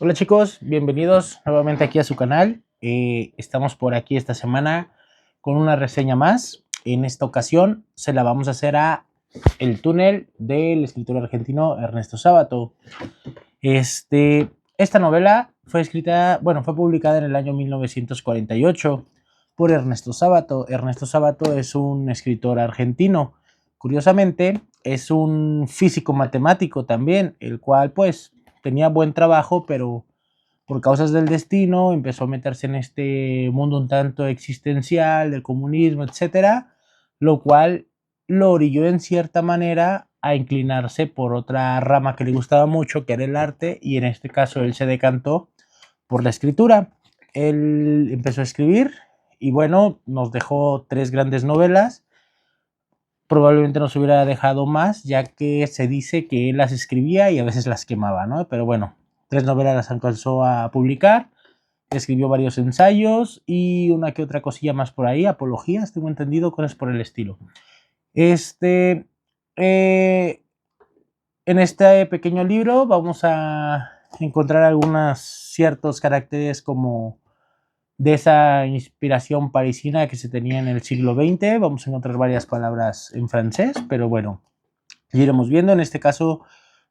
Hola chicos, bienvenidos nuevamente aquí a su canal. Estamos por aquí esta semana con una reseña más. En esta ocasión se la vamos a hacer a El túnel del escritor argentino Ernesto Sábato. Esta novela fue fue publicada en el año 1948 por Ernesto Sábato. Ernesto Sábato es un escritor argentino. Curiosamente, es un físico matemático también, el cual pues tenía buen trabajo, pero por causas del destino empezó a meterse en este mundo un tanto existencial, del comunismo, etcétera, lo cual lo orilló en cierta manera a inclinarse por otra rama que le gustaba mucho, que era el arte, y en este caso él se decantó por la escritura. Él empezó a escribir y bueno, nos dejó 3 grandes novelas. Probablemente nos hubiera dejado más, ya que se dice que él las escribía y a veces las quemaba, ¿no? Pero bueno, 3 novelas las alcanzó a publicar, escribió varios ensayos y una que otra cosilla más por ahí, apologías, tengo entendido, cosas por el estilo. Este, eh, en este pequeño libro vamos a encontrar algunos ciertos caracteres como de esa inspiración parisina que se tenía en el siglo XX. Vamos a encontrar varias palabras en francés, pero bueno, ya iremos viendo. En este caso,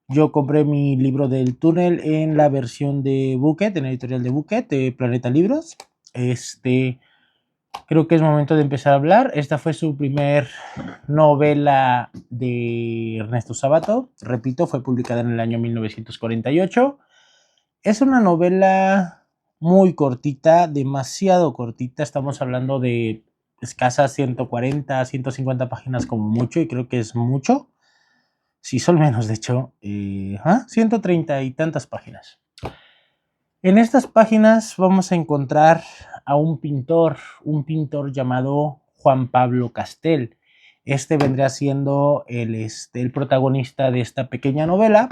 yo compré mi libro del túnel en la versión de Bucket, en la editorial de Bucket, de Planeta Libros. Creo que es momento de empezar a hablar. Esta fue su primer novela de Ernesto Sábato. Repito, fue publicada en el año 1948. Es una novela muy cortita, demasiado cortita. Estamos hablando de escasas 140, 150 páginas como mucho, y creo que es mucho. Sí, son menos, de hecho. 130 y tantas páginas. En estas páginas vamos a encontrar a un pintor llamado Juan Pablo Castel. Este vendría siendo el protagonista de esta pequeña novela.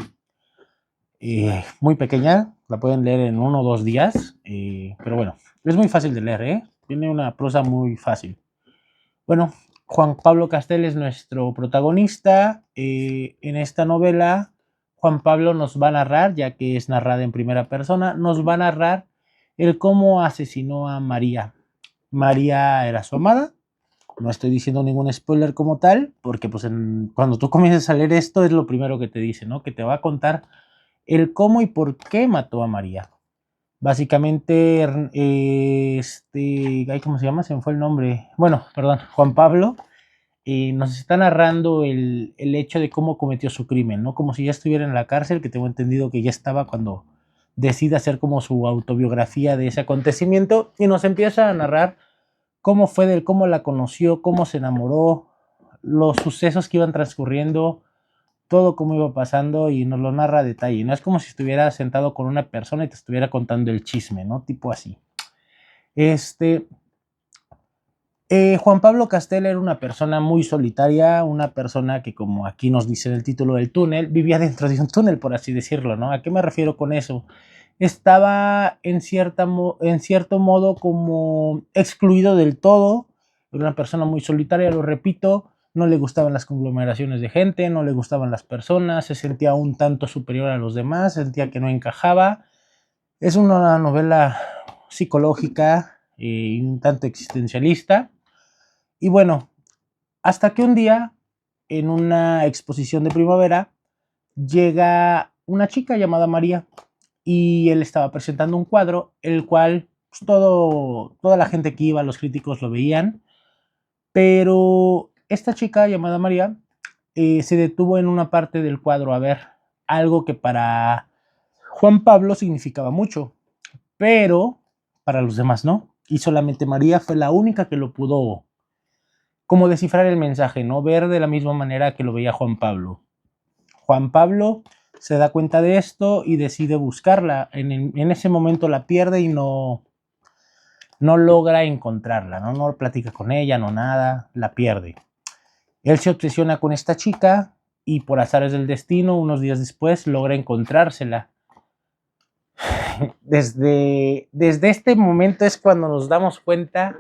Muy pequeña, la pueden leer en 1 o 2 días, pero bueno, es muy fácil de leer, tiene una prosa muy fácil. Bueno, Juan Pablo Castel es nuestro protagonista. En esta novela, Juan Pablo nos va a narrar, ya que es narrada en primera persona, nos va a narrar el cómo asesinó a María. María era su amada. No estoy diciendo ningún spoiler como tal, porque pues cuando tú comienzas a leer esto es lo primero que te dice, ¿no? Que te va a contar el cómo y por qué mató a María. Básicamente, ¿cómo se llama? Se me fue el nombre. Bueno, perdón, Juan Pablo nos está narrando el hecho de cómo cometió su crimen, ¿no? Como si ya estuviera en la cárcel, que tengo entendido que ya estaba cuando decide hacer como su autobiografía de ese acontecimiento, y nos empieza a narrar cómo fue de él, cómo la conoció, cómo se enamoró, los sucesos que iban transcurriendo, todo cómo iba pasando, y nos lo narra a detalle. No es como si estuviera sentado con una persona y te estuviera contando el chisme, ¿no? Tipo así. Juan Pablo Castel era una persona muy solitaria, una persona que, como aquí nos dice en el título del túnel, vivía dentro de un túnel, por así decirlo, ¿no? ¿A qué me refiero con eso? Estaba en cierto modo como excluido del todo. Era una persona muy solitaria, lo repito. No le gustaban las conglomeraciones de gente, no le gustaban las personas, se sentía un tanto superior a los demás, sentía que no encajaba. Es una novela psicológica y un tanto existencialista. Y bueno, hasta que un día, en una exposición de primavera, llega una chica llamada María, y él estaba presentando un cuadro, el cual pues, toda la gente que iba, los críticos lo veían, pero esta chica llamada María se detuvo en una parte del cuadro a ver algo que para Juan Pablo significaba mucho, pero para los demás no. Y solamente María fue la única que lo pudo como descifrar el mensaje, ¿no? Ver de la misma manera que lo veía Juan Pablo. Juan Pablo se da cuenta de esto y decide buscarla. En ese momento la pierde y no logra encontrarla, ¿no? No platica con ella, no nada, la pierde. Él se obsesiona con esta chica y por azares del destino, unos días después, logra encontrársela. Desde este momento es cuando nos damos cuenta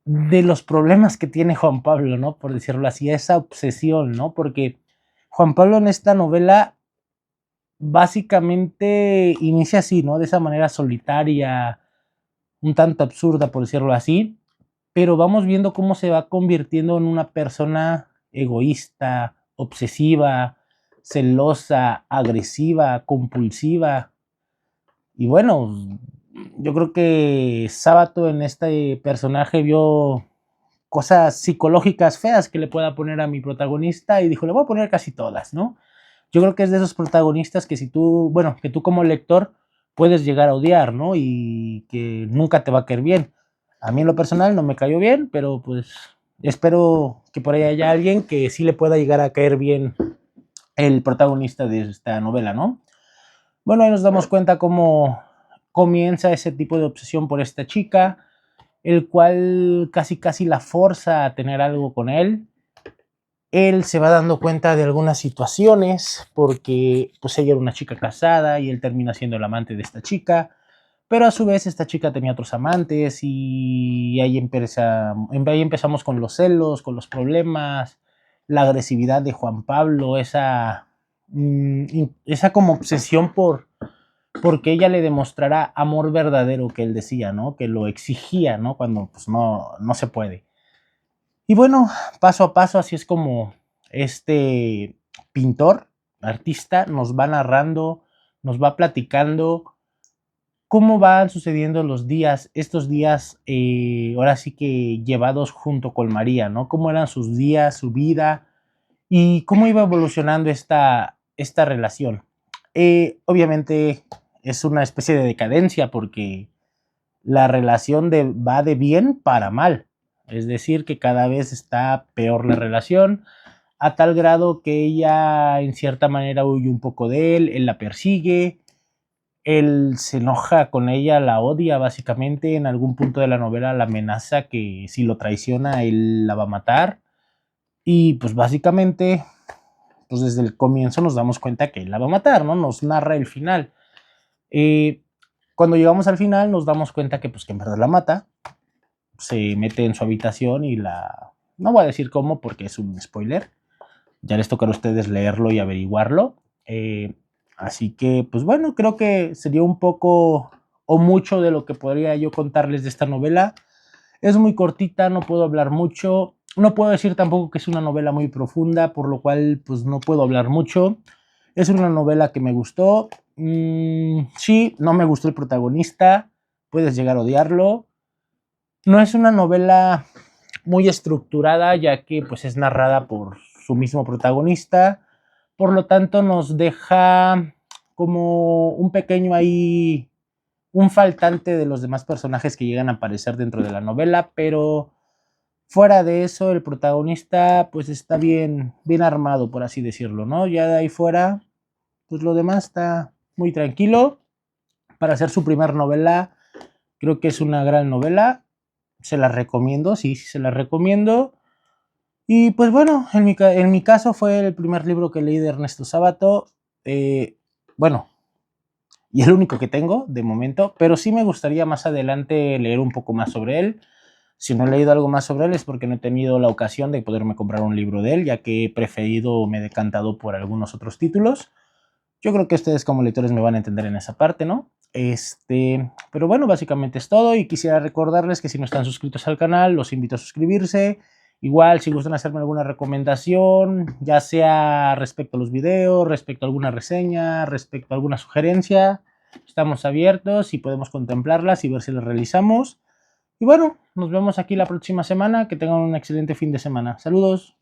de los problemas que tiene Juan Pablo, ¿no? Por decirlo así, esa obsesión, ¿no? Porque Juan Pablo en esta novela básicamente inicia así, ¿no? De esa manera solitaria, un tanto absurda, por decirlo así, pero vamos viendo cómo se va convirtiendo en una persona egoísta, obsesiva, celosa, agresiva, compulsiva. Y bueno, yo creo que Sábato en este personaje vio cosas psicológicas feas que le pueda poner a mi protagonista y dijo, le voy a poner casi todas, ¿no? Yo creo que es de esos protagonistas que si tú, bueno, que tú como lector puedes llegar a odiar, ¿no? Y que nunca te va a caer bien. A mí en lo personal no me cayó bien, pero pues espero que por ahí haya alguien que sí le pueda llegar a caer bien el protagonista de esta novela, ¿no? Bueno, ahí nos damos cuenta cómo comienza ese tipo de obsesión por esta chica, el cual casi la forza a tener algo con él. Él se va dando cuenta de algunas situaciones porque pues ella era una chica casada y él termina siendo el amante de esta chica, pero a su vez esta chica tenía otros amantes y ahí empezamos con los celos, con los problemas, la agresividad de Juan Pablo, esa como obsesión porque ella le demostrará amor verdadero que él decía, ¿no? Que lo exigía, ¿no? Cuando pues no se puede. Y bueno, paso a paso, así es como este pintor, artista, nos va narrando, nos va platicando cómo van sucediendo los días, estos días, ahora sí que llevados junto con María, ¿no? Cómo eran sus días, su vida y cómo iba evolucionando esta relación. Obviamente es una especie de decadencia porque la relación va de bien para mal. Es decir, que cada vez está peor la relación, a tal grado que ella en cierta manera huye un poco de él la persigue, él se enoja con ella, la odia básicamente, en algún punto de la novela la amenaza que si lo traiciona él la va a matar y pues básicamente pues desde el comienzo nos damos cuenta que él la va a matar, ¿no? Nos narra el final. Eh, Cuando llegamos al final nos damos cuenta que pues que en verdad la mata, se mete en su habitación y la... No voy a decir cómo porque es un spoiler. Ya les tocará a ustedes leerlo y averiguarlo. Así que, pues bueno, creo que sería un poco o mucho de lo que podría yo contarles de esta novela. Es muy cortita, no puedo hablar mucho. No puedo decir tampoco que es una novela muy profunda, por lo cual pues no puedo hablar mucho. Es una novela que me gustó. Sí, no me gustó el protagonista. Puedes llegar a odiarlo. No es una novela muy estructurada, ya que pues es narrada por su mismo protagonista, por lo tanto nos deja como un pequeño ahí, un faltante de los demás personajes que llegan a aparecer dentro de la novela, pero fuera de eso el protagonista pues está bien armado, por así decirlo, ¿no? Ya de ahí fuera, pues lo demás está muy tranquilo. Para hacer su primer novela, creo que es una gran novela. Se la recomiendo, sí, se la recomiendo. Y pues bueno, en mi caso fue el primer libro que leí de Ernesto Sábato. Bueno, y el único que tengo de momento, pero sí me gustaría más adelante leer un poco más sobre él. Si no he leído algo más sobre él es porque no he tenido la ocasión de poderme comprar un libro de él, ya que he preferido o me he decantado por algunos otros títulos. Yo creo que ustedes como lectores me van a entender en esa parte, ¿no? Pero bueno, básicamente es todo y quisiera recordarles que si no están suscritos al canal, los invito a suscribirse. Igual, si gustan hacerme alguna recomendación, ya sea respecto a los videos, respecto a alguna reseña, respecto a alguna sugerencia, estamos abiertos y podemos contemplarlas y ver si las realizamos. Y bueno, nos vemos aquí la próxima semana. Que tengan un excelente fin de semana. Saludos.